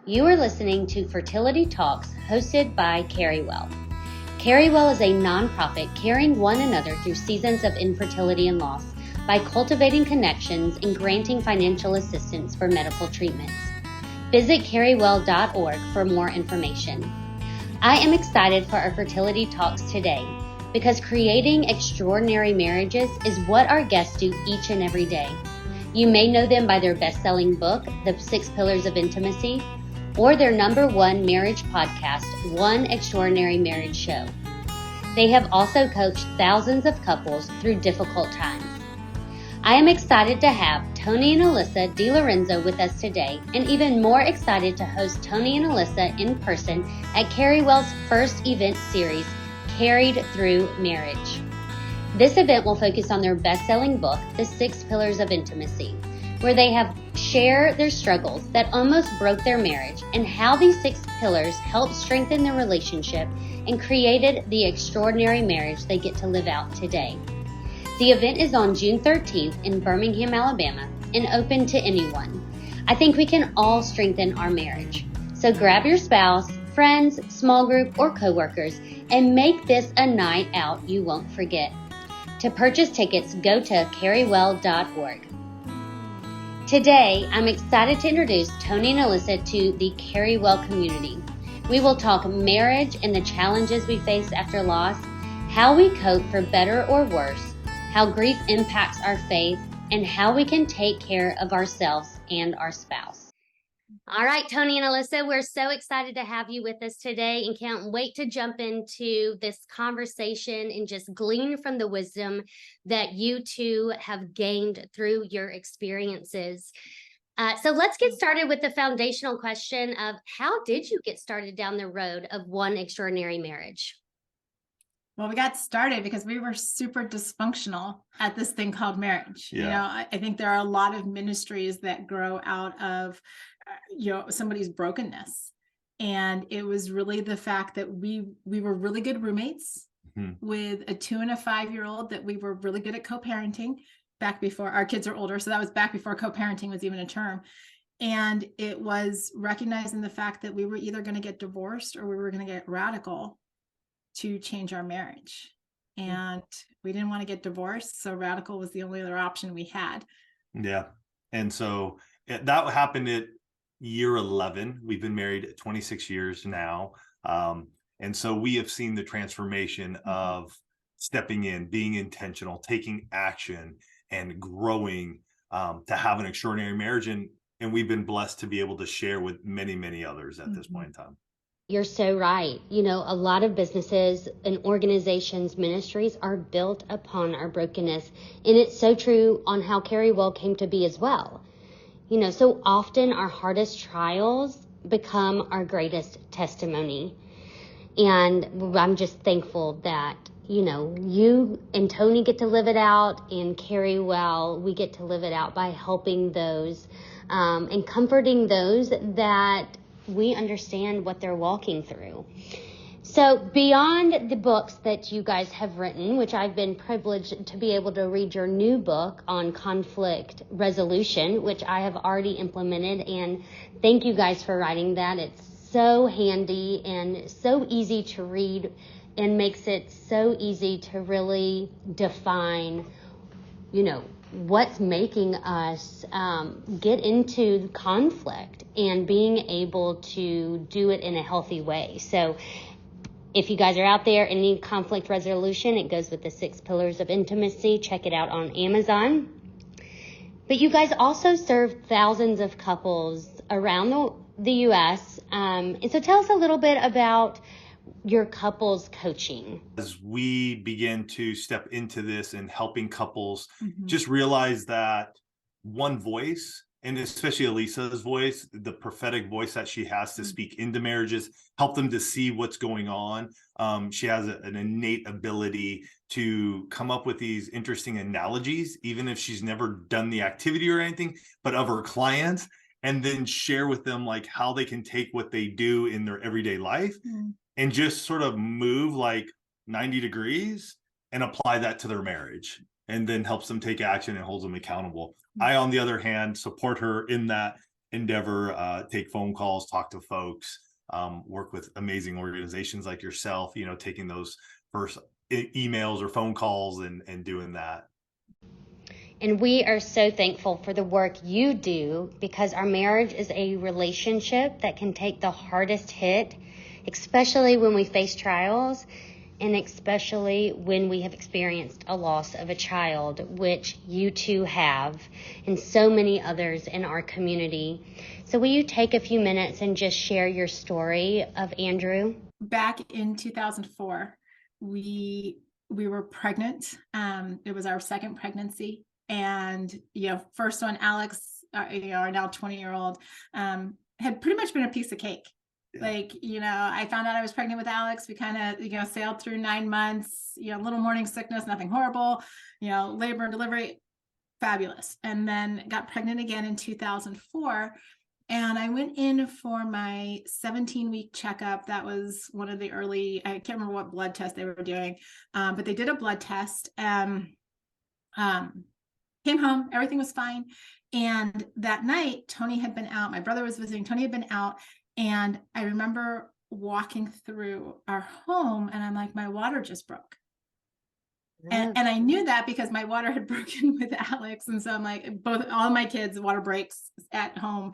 You are listening to Fertility Talks hosted by CARRYWELL. CARRYWELL is a nonprofit carrying one another through seasons of infertility and loss by cultivating connections and granting financial assistance for medical treatments. Visit carrywell.org for more information. I am excited for our Fertility Talks today because creating extraordinary marriages is what our guests do each and every day. You may know them by their best-selling book, The 6 Pillars of Intimacy, or their #1 marriage podcast, One Extraordinary Marriage Show. They have also coached thousands of couples through difficult times. I am excited to have Tony and Alisa DiLorenzo with us today, and even more excited to host Tony and Alisa in person at CARRYWELL's first event series, Carried Through Marriage. This event will focus on their best-selling book, The 6 Pillars of Intimacy, where they have shared their struggles that almost broke their marriage and how these 6 pillars helped strengthen their relationship and created the extraordinary marriage they get to live out today. The event is on June 13th in Birmingham, Alabama, and open to anyone. I think we can all strengthen our marriage. So grab your spouse, friends, small group, or coworkers, and make this a night out you won't forget. To purchase tickets, go to carrywell.org. Today, I'm excited to introduce Tony and Alisa to the CARRYWELL community. We will talk marriage and the challenges we face after loss, how we cope for better or worse, how grief impacts our faith, and how we can take care of ourselves and our spouse. All right, Tony and Alisa, we're so excited to have you with us today and can't wait to jump into this conversation and just glean from the wisdom that you two have gained through your experiences. So let's get started with the foundational question of how did you get started down the road of one extraordinary marriage? Well, we got started because we were super dysfunctional at this thing called marriage. Yeah. I think there are a lot of ministries that grow out of, somebody's brokenness. And it was really the fact that we were really good roommates with a 2 and a 5-year-old that we were really good at co-parenting back before our kids are older. So that was back before co-parenting was even a term. And it was recognizing the fact that we were either going to get divorced or we were going to get radical to change our marriage. And we didn't want to get divorced, so radical was the only other option we had. Yeah. And so that happened at year 11. We've been married 26 years now. And so we have seen the transformation of stepping in, being intentional, taking action, and growing to have an extraordinary marriage. And we've been blessed to be able to share with many, many others at this point in time. You're so right. A lot of businesses and organizations, ministries are built upon our brokenness. And it's so true on how CARRYWELL came to be as well. So often our hardest trials become our greatest testimony. And I'm just thankful that, you and Tony get to live it out, and CARRYWELL, we get to live it out by helping those and comforting those that we understand what they're walking through. So beyond the books that you guys have written, which I've been privileged to be able to read your new book on conflict resolution, which I have already implemented, and thank you guys for writing that. It's so handy and so easy to read and makes it so easy to really define, what's making us get into conflict and being able to do it in a healthy way. So if you guys are out there and need conflict resolution, it goes with the 6 Pillars of Intimacy. Check it out on Amazon. But you guys also serve thousands of couples around the U.S. And so tell us a little bit about your couples coaching. As we begin to step into this and helping couples, just realize that one voice, and especially Alisa's voice, the prophetic voice that she has to speak into marriages, help them to see what's going on. She has an innate ability to come up with these interesting analogies, even if she's never done the activity or anything, but of her clients, and then share with them like how they can take what they do in their everyday life and just sort of move like 90 degrees and apply that to their marriage, and then helps them take action and holds them accountable. I, on the other hand, support her in that endeavor, take phone calls, talk to folks, work with amazing organizations like yourself, taking those first emails or phone calls and doing that. And we are so thankful for the work you do, because our marriage is a relationship that can take the hardest hit, especially when we face trials, and especially when we have experienced a loss of a child, which you two have, and so many others in our community. So will you take a few minutes and just share your story of Andrew? Back in 2004, we were pregnant. It was our second pregnancy. And, first one, Alex, our now 20-year-old, had pretty much been a piece of cake. Yeah. Like, I found out I was pregnant with Alex. We kind of, sailed through 9 months, little morning sickness, nothing horrible, labor and delivery, fabulous. And then got pregnant again in 2004. And I went in for my 17-week checkup. That was one of the early, I can't remember what blood test they were doing, but they did a blood test. Came home, everything was fine. And that night, Tony had been out. My brother was visiting. Tony had been out. And I remember walking through our home, and I'm like, my water just broke. And I knew that because my water had broken with Alex. And so I'm like, all my kids, water breaks at home,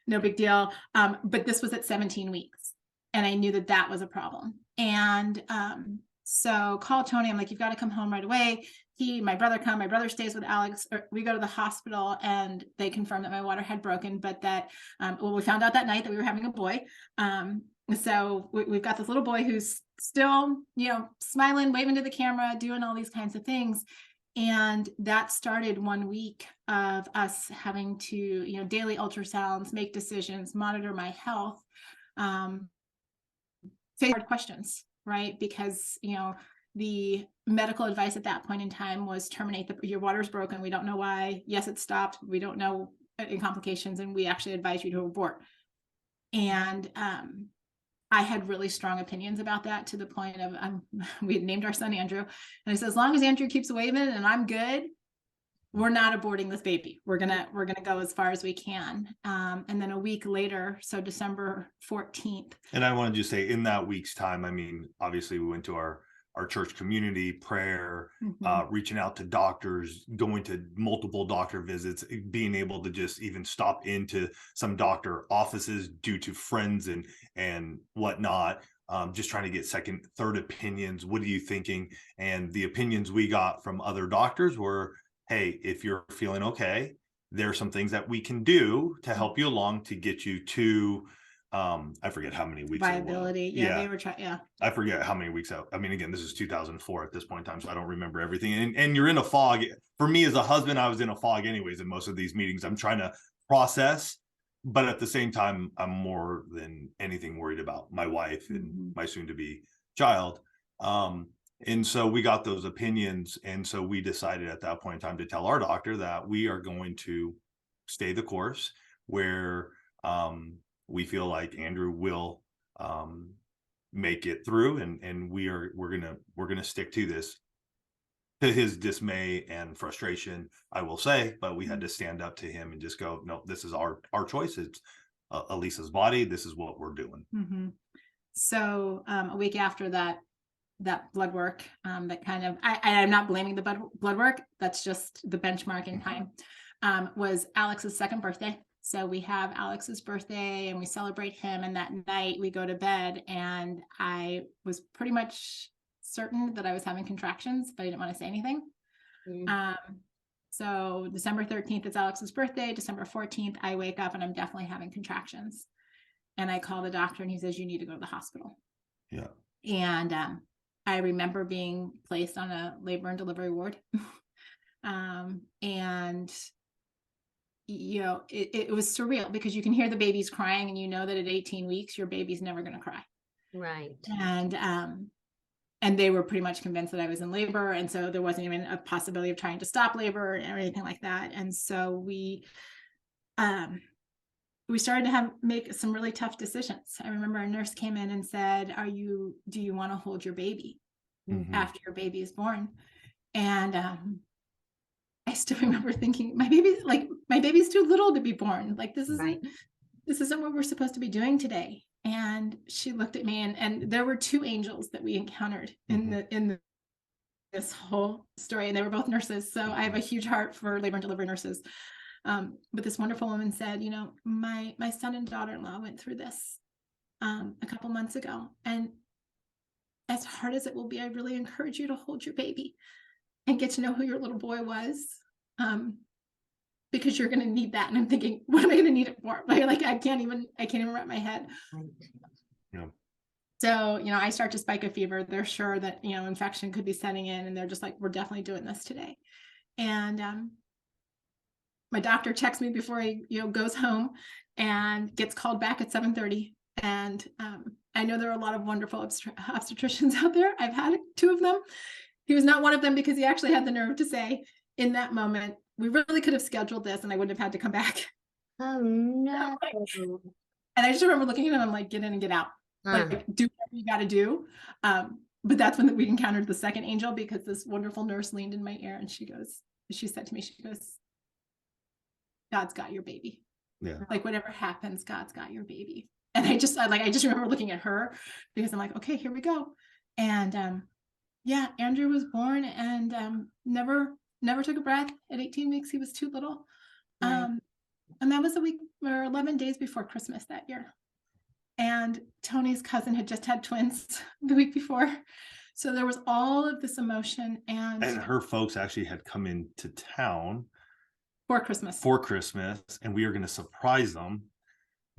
no big deal. But this was at 17 weeks. And I knew that was a problem. And so call Tony. I'm like, you've got to come home right away. My brother stays with Alex. We go to the hospital, and they confirmed that my water had broken, but that, we found out that night that we were having a boy. So we've got this little boy who's still, smiling, waving to the camera, doing all these kinds of things. And that started 1 week of us having to, daily ultrasounds, make decisions, monitor my health, face hard questions, right? Because, the medical advice at that point in time was terminate your water's broken. We don't know why. Yes, it stopped. We don't know any complications, and we actually advise you to abort. And I had really strong opinions about that, to the point of we had named our son Andrew, and I said, as long as Andrew keeps waving and I'm good, we're not aborting this baby. We're gonna go as far as we can. And then a week later, so December 14th. And I want to just say, in that week's time, obviously we went to our church community, prayer, reaching out to doctors, going to multiple doctor visits, being able to just even stop into some doctor offices due to friends and whatnot, just trying to get second, third opinions. What are you thinking? And the opinions we got from other doctors were, hey, if you're feeling okay, there are some things that we can do to help you along to get you to I forget how many weeks viability. Yeah, they were trying. Yeah, I forget how many weeks out. Again, this is 2004 at this point in time, so I don't remember everything. And you're in a fog. For me as a husband, I was in a fog anyways in most of these meetings. I'm trying to process, but at the same time, I'm more than anything worried about my wife and my soon-to-be child. And so we got those opinions, and so we decided at that point in time to tell our doctor that we are going to stay the course, where we feel like Andrew will make it through, and we're gonna stick to this, to his dismay and frustration, I will say. But we had to stand up to him and just go, no, this is our choice. It's Alisa's body. This is what we're doing. So a week after that blood work, that kind of, I'm not blaming the blood work, that's just the benchmark in time, was Alex's second birthday. So we have Alex's birthday and we celebrate him. And that night we go to bed, and I was pretty much certain that I was having contractions, but I didn't want to say anything. So December 13th is Alex's birthday. December 14th, I wake up and I'm definitely having contractions. And I call the doctor, and he says, you need to go to the hospital. Yeah. And I remember being placed on a labor and delivery ward. And it was surreal, because you can hear the babies crying, and you know that at 18 weeks, your baby's never going to cry. Right. And they were pretty much convinced that I was in labor. And so there wasn't even a possibility of trying to stop labor or anything like that. And so we started to make some really tough decisions. I remember a nurse came in and said, do you want to hold your baby after your baby is born? And I still remember thinking, my baby, like, my baby's too little to be born. Like, this isn't what we're supposed to be doing today. And she looked at me, and there were two angels that we encountered in this whole story, and they were both nurses. So I have a huge heart for labor and delivery nurses. But this wonderful woman said, you know, my son and daughter-in-law went through this a couple months ago, and as hard as it will be, I really encourage you to hold your baby and get to know who your little boy was, because you're going to need that. And I'm thinking, what am I going to need it for? Like, I can't even wrap my head. Yeah. So, you know, I start to spike a fever. They're sure that, you know, infection could be setting in, and they're just like, we're definitely doing this today. And my doctor checks me before he, you know, goes home, and gets called back at 7:30. And I know there are a lot of wonderful obstetricians out there. I've had two of them. He was not one of them, because he actually had the nerve to say in that moment, we really could have scheduled this and I wouldn't have had to come back. Oh no. And I just remember looking at him, I'm like, get in and get out. Like, do whatever you got to do. But that's when we encountered the second angel, because this wonderful nurse leaned in my ear, and she said to me, God's got your baby. Yeah. Like, whatever happens, God's got your baby. And I just remember looking at her, because I'm like, okay, here we go. And yeah, Andrew was born, and never took a breath. At 18 weeks, he was too little. Right. And that was a week or 11 days before Christmas that year. And Tony's cousin had just had twins the week before. So there was all of this emotion. And her folks actually had come into town for Christmas. And we were going to surprise them,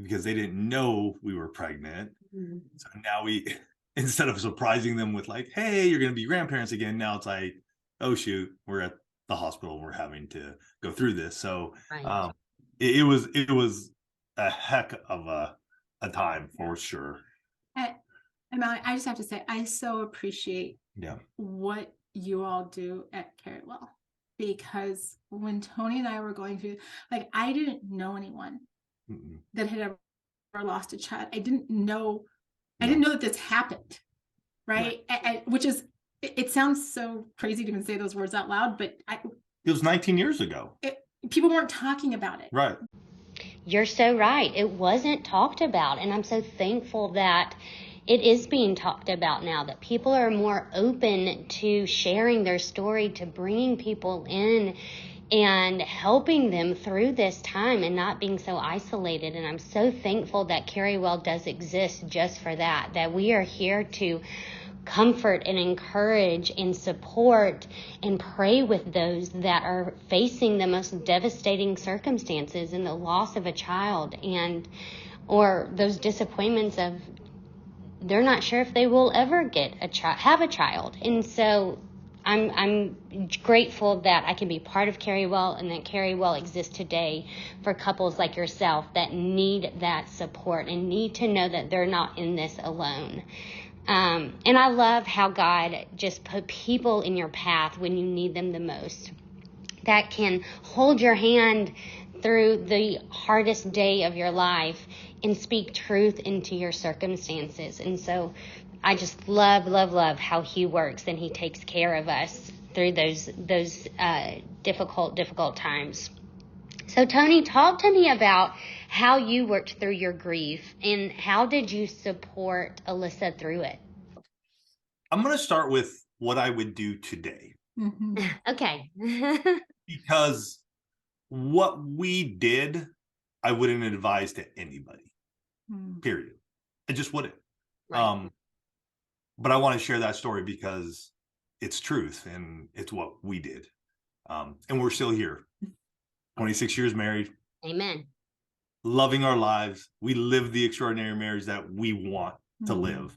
because they didn't know we were pregnant. So now instead of surprising them with like, hey, you're going to be grandparents again, now it's like, oh shoot, we're at the hospital, we're having to go through this. So it was a heck of a time, for sure. And I just have to say, I so appreciate what you all do at CARRYWELL, because when Tony and I were going through, like, I didn't know anyone that had ever lost a child. I didn't know that this happened, right? Which is, it sounds so crazy to even say those words out loud, but it was 19 years ago. People weren't talking about it. Right. You're so right. It wasn't talked about. And I'm so thankful that it is being talked about now, that people are more open to sharing their story, to bringing people in and helping them through this time and not being so isolated. And I'm so thankful that CARRYWELL does exist just for that, that we are here to comfort and encourage and support and pray with those that are facing the most devastating circumstances and the loss of a child, or those disappointments of they're not sure if they will ever have a child. And so I'm grateful that I can be part of CARRYWELL, and that CARRYWELL exists today for couples like yourself that need that support and need to know that they're not in this alone. And I love how God just put people in your path when you need them the most, that can hold your hand through the hardest day of your life and speak truth into your circumstances. And so I just love how he works, and he takes care of us through those difficult times. So Tony, talk to me about how you worked through your grief, and how did you support Alisa through it? I'm going to start with what I would do today. Okay. Because what we did, I wouldn't advise to anybody, period. I just wouldn't. Right. But I want to share that story because it's truth, and it's what we did. And we're still here. 26 years married. Amen. Loving our lives. We live the extraordinary marriage that we want to live.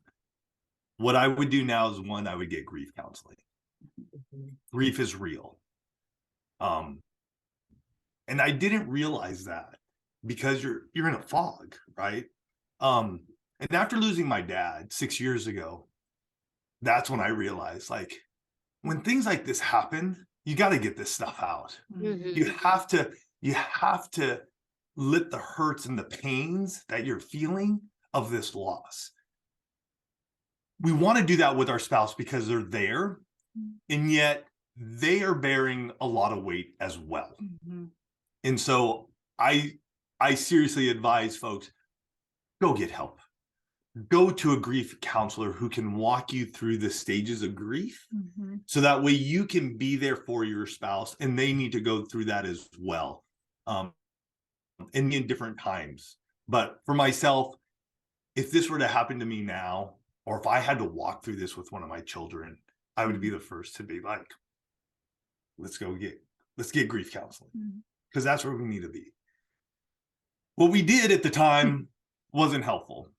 What I would do now is, one, I would get grief counseling. Grief is real. And I didn't realize that, because you're in a fog, right? And after losing my dad 6 years ago, that's when I realized, like, when things like this happen, you got to get this stuff out. You have to let the hurts and the pains that you're feeling of this loss. We want to do that with our spouse because they're there, and yet they are bearing a lot of weight as well. And so I seriously advise folks, go get help. Go to a grief counselor who can walk you through the stages of grief. So that way you can be there for your spouse, and they need to go through that as well. And in different times. But for myself, if this were to happen to me now, or if I had to walk through this with one of my children, I would be the first to be like, let's get grief counseling, because that's where we need to be. What we did at the time wasn't helpful,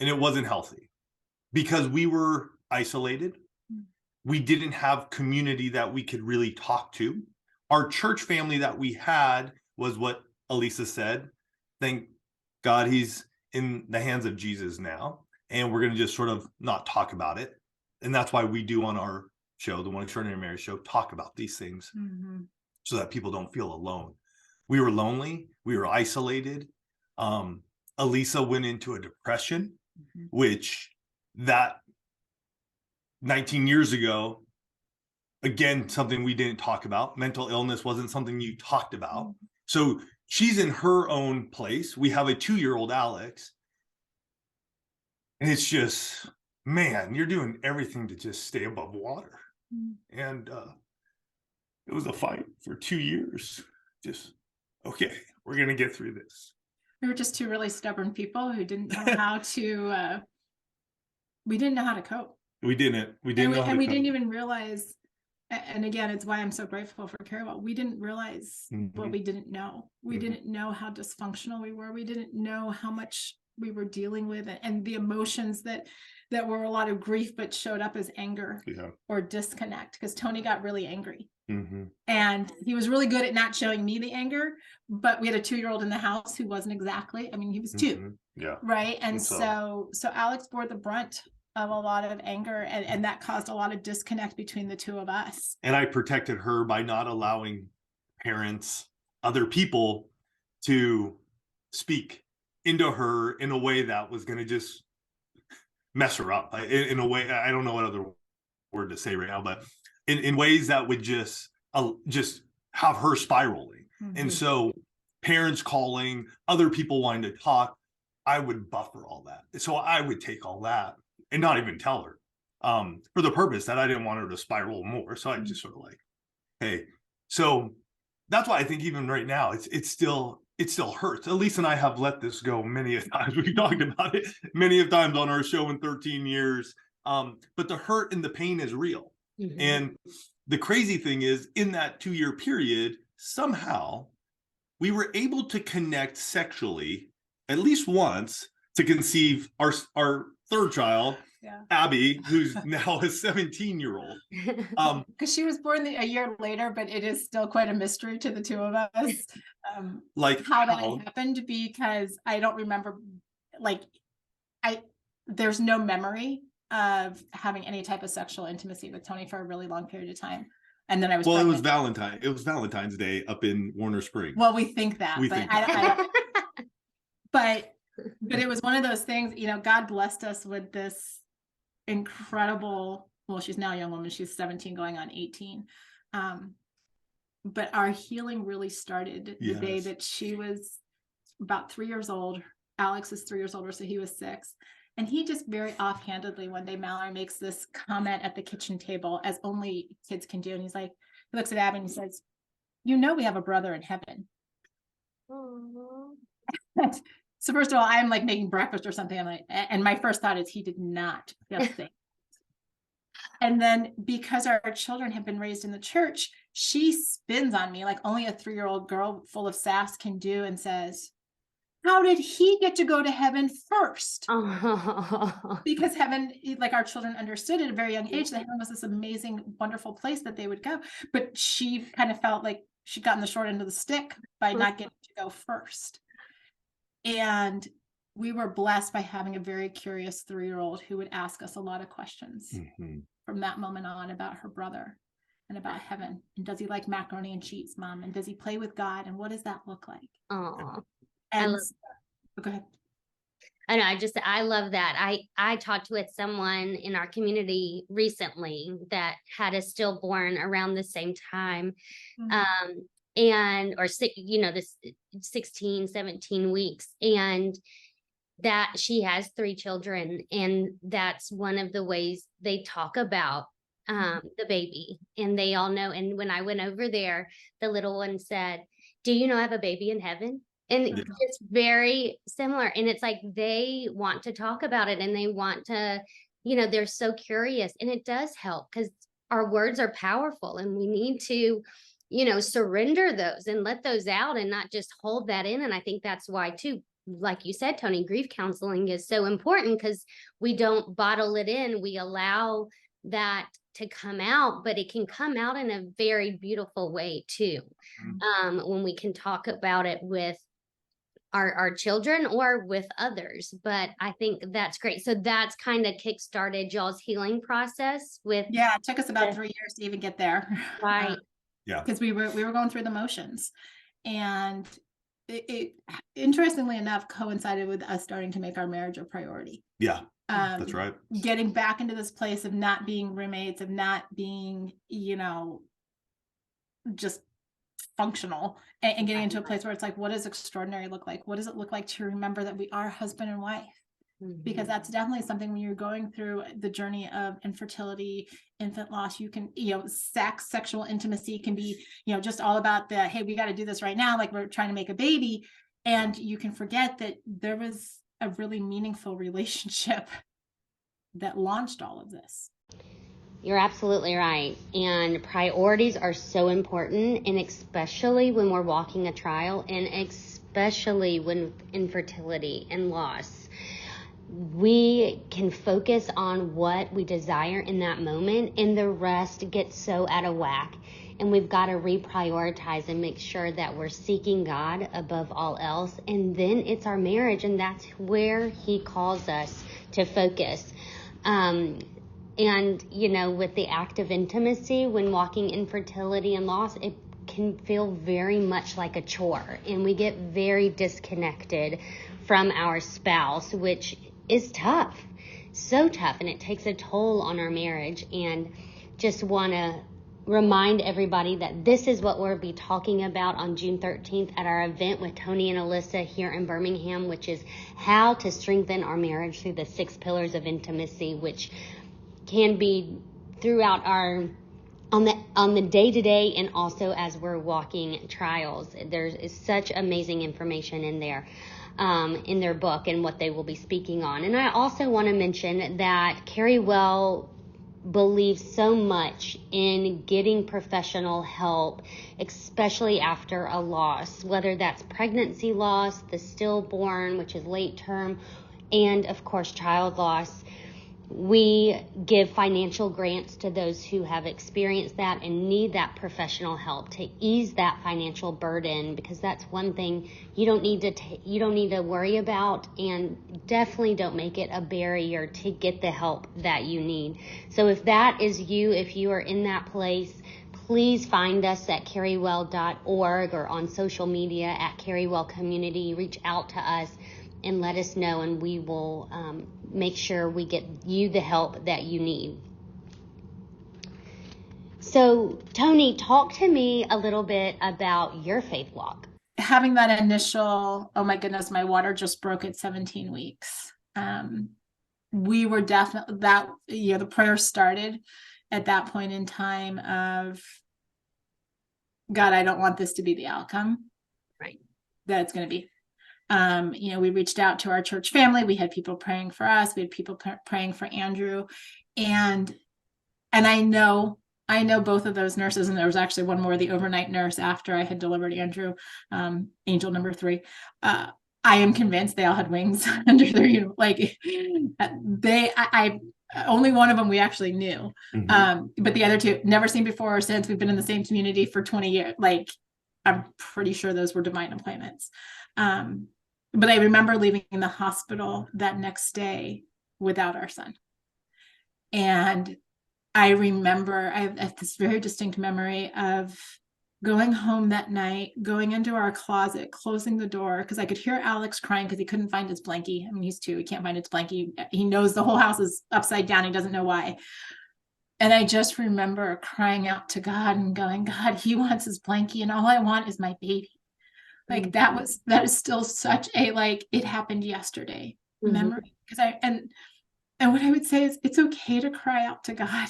and it wasn't healthy, because we were isolated. We didn't have community that we could really talk to. Our church family that we had was what Alisa said. Thank God he's in the hands of Jesus now, and we're going to just sort of not talk about it. And that's why we do on our show, the One Extraordinary Marriage Show, talk about these things so that people don't feel alone. We were lonely. We were isolated. Alisa went into a depression, which that 19 years ago, again, something we didn't talk about. Mental illness wasn't something you talked about. So she's in her own place. We have a 2-year-old Alex. And it's just, man, you're doing everything to just stay above water. And it was a fight for 2 years. Just, okay, we're going to get through this. We were just two really stubborn people who didn't know how to, we didn't know how to cope. We didn't know how to we cope. Didn't even realize, and again, it's why I'm so grateful for CARRYWELL. We didn't realize what we didn't know. We didn't know how dysfunctional we were. We didn't know how much we were dealing with, and the emotions that were a lot of grief, but showed up as anger or disconnect, because Tony got really angry. And he was really good at not showing me the anger, but we had a 2-year-old in the house who wasn't exactly, I mean, he was 2. Right. And so Alex bore the brunt of a lot of anger, and that caused a lot of disconnect between the two of us. And I protected her by not allowing parents, other people, to speak into her in a way that was going to just mess her up. In a way, I don't know what other word to say right now, but in ways that would just have her spiraling. And so parents calling, other people wanting to talk, I would buffer all that. So I would take all that and not even tell her, for the purpose that I didn't want her to spiral more. So I just sort of like, hey, so that's why I think even right now, it still hurts. Alisa and I have let this go many a times. We've talked about it many a times on our show in 13 years. But the hurt and the pain is real. And the crazy thing is, in that 2-year period, somehow we were able to connect sexually at least once to conceive our third child, Abby, who's now a 17-year-old. Because she was born a year later, but it is still quite a mystery to the two of us. Like how that happened, because I don't remember, there's no memory of having any type of sexual intimacy with Tony for a really long period of time. And then I was pregnant. It was Valentine's Day up in Warner Springs. Well, we think that, but it was one of those things, God blessed us with this incredible, well, she's now a young woman, she's 17 going on 18. But our healing really started the day that she was about 3 years old. Alex is 3 years older, so he was 6. And he just very offhandedly, one day, Mallory makes this comment at the kitchen table, as only kids can do. And he looks at Abby and he says, we have a brother in heaven. So first of all, I'm like making breakfast or something. I'm like, and my first thought is, he did not just say. And then, because our children have been raised in the church, she spins on me like only a 3-year-old girl full of sass can do, and says, how did he get to go to heaven first? Because heaven, like our children understood at a very young age, that heaven was this amazing, wonderful place that they would go. But she kind of felt like she'd gotten the short end of the stick by not getting to go first. And we were blessed by having a very curious 3-year-old who would ask us a lot of questions from that moment on about her brother and about heaven. And does he like macaroni and cheese, Mom? And does he play with God? And what does that look like? And go ahead. I know. I love that. I talked with someone in our community recently that had a stillborn around the same time. and, or six, this 16, 17 weeks. And that she has 3 children. And that's one of the ways they talk about the baby, and they all know. And when I went over there, the little one said, "Do you know I have a baby in heaven?" And it's very similar. And it's like, they want to talk about it, and they want to, they're so curious. And it does help, because our words are powerful, and we need to, surrender those and let those out, and not just hold that in. And I think that's why too, like you said, Tony, grief counseling is so important, because we don't bottle it in. We allow that to come out, but it can come out in a very beautiful way too. When we can talk about it with our children or with others. But I think that's great. So that's kind of kickstarted y'all's healing process with. Yeah, it took us about 3 years to even get there. Right. Because we were going through the motions, and it interestingly enough coincided with us starting to make our marriage a priority. Yeah, that's right. Getting back into this place of not being roommates, of not being, just functional, and getting into a place where it's like, what does extraordinary look like? What does it look like to remember that we are husband and wife? Because that's definitely something when you're going through the journey of infertility, infant loss, you can, sex, sexual intimacy can be, just all about the, hey, we got to do this right now, like we're trying to make a baby. And you can forget that there was a really meaningful relationship that launched all of this. You're absolutely right. And priorities are so important, and especially when we're walking a trial, and especially when infertility and loss. We can focus on what we desire in that moment, and the rest gets so out of whack. And we've got to reprioritize and make sure that we're seeking God above all else. And then it's our marriage, and that's where He calls us to focus. And, with the act of intimacy, when walking infertility and loss, it can feel very much like a chore, and we get very disconnected from our spouse, which is tough, so tough, and it takes a toll on our marriage. And just want to remind everybody that this is what we'll be talking about on June 13th at our event with Tony and Alisa here in Birmingham, which is how to strengthen our marriage through the 6 pillars of intimacy, which can be throughout our on the day-to-day, and also as we're walking trials. There is such amazing information in there. In their book, and what they will be speaking on. And I also want to mention that CARRYWELL believes so much in getting professional help, especially after a loss, whether that's pregnancy loss, the stillborn, which is late term, and of course child loss. We give financial grants to those who have experienced that and need that professional help to ease that financial burden, because that's one thing you don't need to worry about, and definitely don't make it a barrier to get the help that you need. So if that is you, if you are in that place, please find us at carrywell.org or on social media at CARRYWELL Community. Reach out to us and let us know, and we will make sure we get you the help that you need. So, Tony, talk to me a little bit about your faith walk. Having that initial, oh my goodness, my water just broke at 17 weeks. We were definitely that, the prayer started at that point in time of, God, I don't want this to be the outcome. Right. That it's going to be. We reached out to our church family. We had people praying for us. We had people praying for Andrew, and I know both of those nurses, and there was actually one more, the overnight nurse after I had delivered Andrew, angel number 3. I am convinced they all had wings under their, only one of them we actually knew. But the other 2 never seen before or since. We've been in the same community for 20 years. I'm pretty sure those were divine appointments. But I remember leaving the hospital that next day without our son. And I remember, I have this very distinct memory of going home that night, going into our closet, closing the door, because I could hear Alex crying because he couldn't find his blankie. I mean, he's 2, he can't find his blankie. He knows the whole house is upside down. He doesn't know why. And I just remember crying out to God and going, God, he wants his blankie and all I want is my baby. Like that is still such a, like, it happened yesterday memory. Because and what I would say is, it's okay to cry out to God.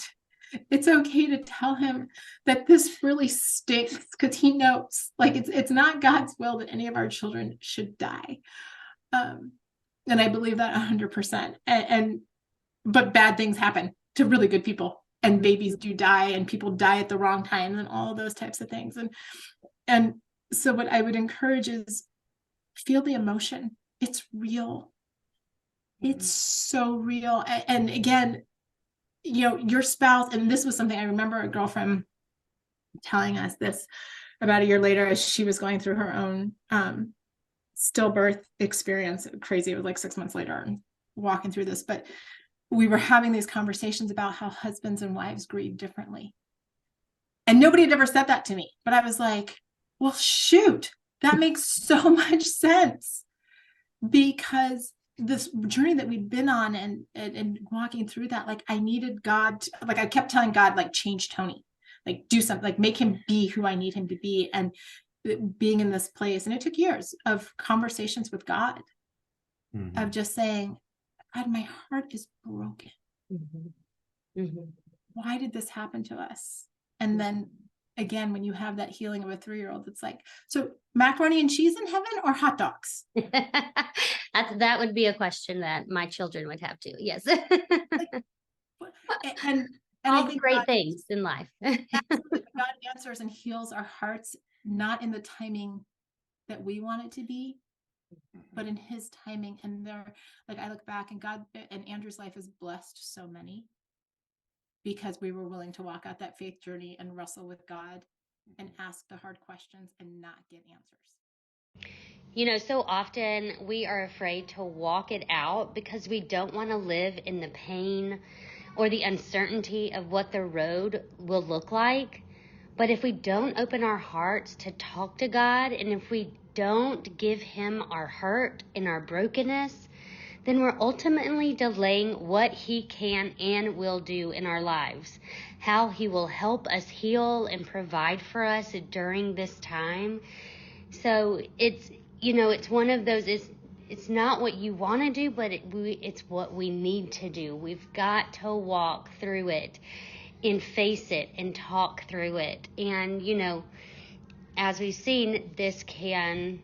It's okay to tell him that this really stinks, because he knows, like, it's not God's will that any of our children should die. And I believe that 100%. But bad things happen to really good people, and babies do die, and people die at the wrong times, and all of those types of things. And so what I would encourage is, feel the emotion. It's real. It's so real. And again, your spouse, and this was something I remember a girlfriend telling us this about a year later, as she was going through her own stillbirth experience. Crazy. It was like 6 months later, and walking through this, but we were having these conversations about how husbands and wives grieve differently. And nobody had ever said that to me, but I was like, well, shoot, that makes so much sense, because this journey that we'd been on and walking through that, like, I needed God to, like, I kept telling God, like, change Tony, like, do something, like, make him be who I need him to be. And being in this place, and it took years of conversations with God, of just saying, God, my heart is broken. Why did this happen to us? And then again, when you have that healing of a 3-year-old, it's like, so macaroni and cheese in heaven or hot dogs? That would be a question that my children would have to. Yes. and All I the think great God, things in life. absolutely, God answers and heals our hearts, not in the timing that we want it to be, but in his timing. And there, like, I look back, and God and Andrew's life has blessed so many, because we were willing to walk out that faith journey and wrestle with God and ask the hard questions and not get answers. So often we are afraid to walk it out because we don't want to live in the pain or the uncertainty of what the road will look like. But if we don't open our hearts to talk to God, and if we don't give him our hurt and our brokenness, then we're ultimately delaying what he can and will do in our lives, how he will help us heal and provide for us during this time. So it's one of those, it's not what you want to do, but it's what we need to do. We've got to walk through it and face it and talk through it. And, as we've seen, this can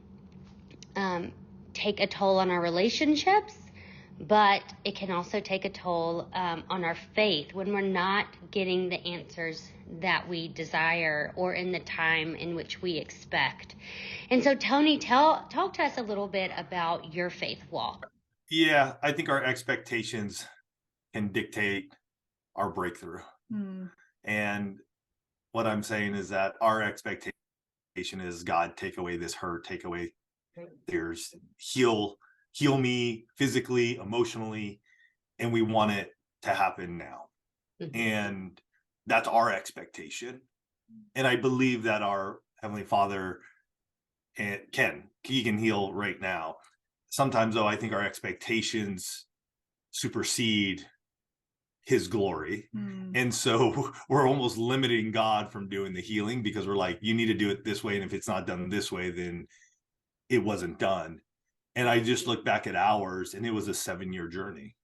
take a toll on our relationships, but it can also take a toll on our faith when we're not getting the answers that we desire or in the time in which we expect. And so, Tony, talk to us a little bit about your faith walk. Yeah, I think our expectations can dictate our breakthrough. And what I'm saying is that our expectation is, God, take away this hurt, take away there's heal me physically, emotionally, and we want it to happen now. And that's our expectation. And I believe that our Heavenly Father can heal right now. Sometimes, though, I think our expectations supersede his glory. And so we're almost limiting God from doing the healing, because we're like, you need to do it this way. And if it's not done this way, then it wasn't done. And I just look back at ours, and it was a 7-year journey.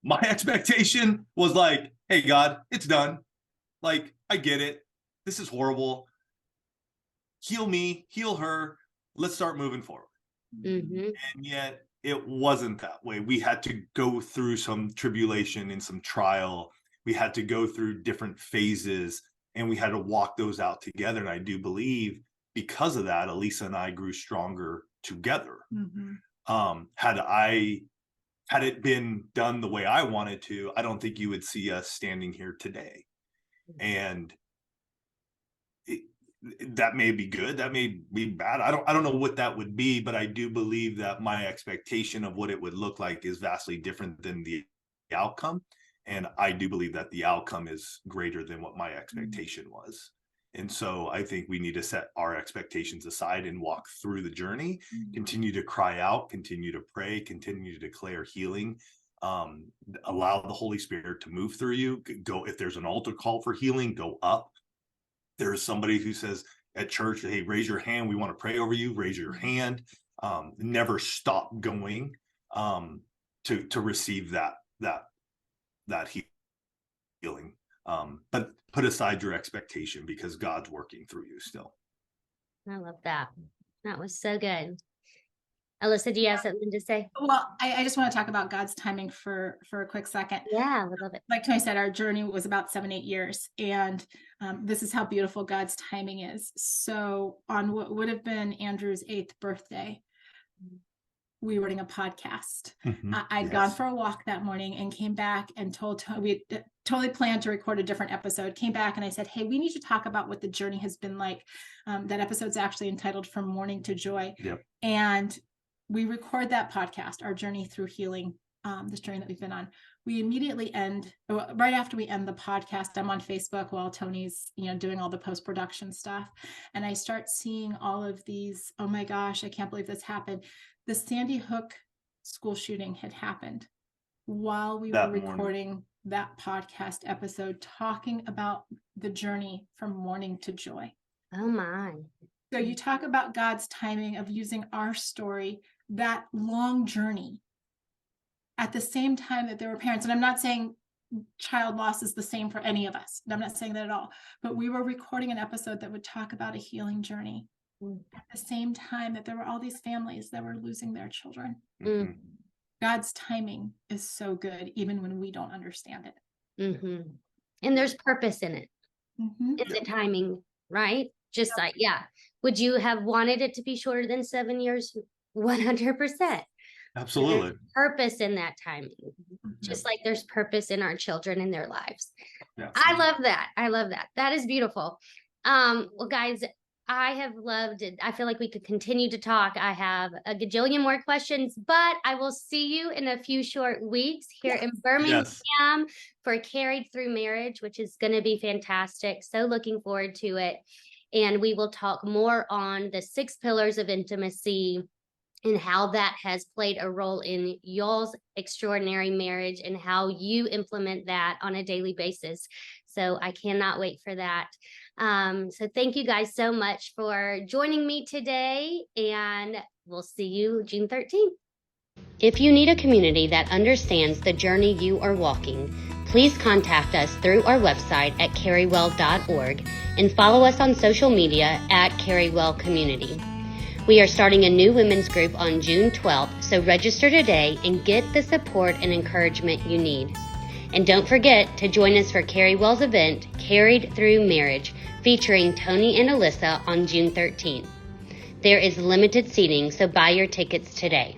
My expectation was like, hey, God, it's done. Like, I get it. This is horrible. Heal me, heal her. Let's start moving forward. And yet it wasn't that way. We had to go through some tribulation and some trial. We had to go through different phases, and we had to walk those out together. And I do believe because of that, Alisa and I grew stronger together. Had it been done the way I wanted to, I don't think you would see us standing here today. And that may be good, that may be bad. I don't know what that would be, but I do believe that my expectation of what it would look like is vastly different than the outcome. And I do believe that the outcome is greater than what my expectation was. And so I think we need to set our expectations aside and walk through the journey, continue to cry out, continue to pray, continue to declare healing, Allow the Holy Spirit to move through you. Go, if there's an altar call for healing, go up. There's somebody who says at church, hey, raise your hand, we want to pray over you, raise your hand. Never stop going to receive that healing. But put aside your expectation, because God's working through you still. I love that. That was so good. Alisa, do you have something to say? Well, I just want to talk about God's timing for a quick second. Yeah, I would love it. Like Tony said, our journey was about 7-8 years, and this is how beautiful God's timing is. So on what would have been Andrew's 8th birthday, we were running a podcast. I'd gone for a walk that morning and came back and told Tony, we had totally planned to record a different episode, came back and I said, hey, we need to talk about what the journey has been like. That episode's actually entitled From Mourning to Joy. Yep. And we record that podcast, our journey through healing, this journey that we've been on. We immediately right after we end the podcast, I'm on Facebook while Tony's, doing all the post-production stuff. And I start seeing all of these, oh my gosh, I can't believe this happened. The Sandy Hook school shooting had happened while we were recording that podcast episode, talking about the journey from mourning to joy. Oh my. So you talk about God's timing of using our story, that long journey, at the same time that there were parents. And I'm not saying child loss is the same for any of us. I'm not saying that at all. But we were recording an episode that would talk about a healing journey at the same time that there were all these families that were losing their children. God's timing is so good, even when we don't understand it. And there's purpose in it. In the timing, right? Just like, would you have wanted it to be shorter than 7 years? 100%. Absolutely. There's purpose in that timing, just like there's purpose in our children in their lives. I love that. I love that. That is beautiful. Well, guys, I have loved it. I feel like we could continue to talk. I have a gajillion more questions, but I will see you in a few short weeks here in Birmingham for Carried Through Marriage, which is going to be fantastic. So looking forward to it. And we will talk more on the 6 pillars of intimacy and how that has played a role in y'all's extraordinary marriage and how you implement that on a daily basis. So I cannot wait for that. So thank you guys so much for joining me today, and we'll see you June 13th. If you need a community that understands the journey you are walking, please contact us through our website at carrywell.org and follow us on social media at Carrywell Community. We are starting a new women's group on June 12th, so register today and get the support and encouragement you need. And don't forget to join us for Carrywell's event, Carried Through Marriage, featuring Tony and Alisa on June 13th. There is limited seating, so buy your tickets today.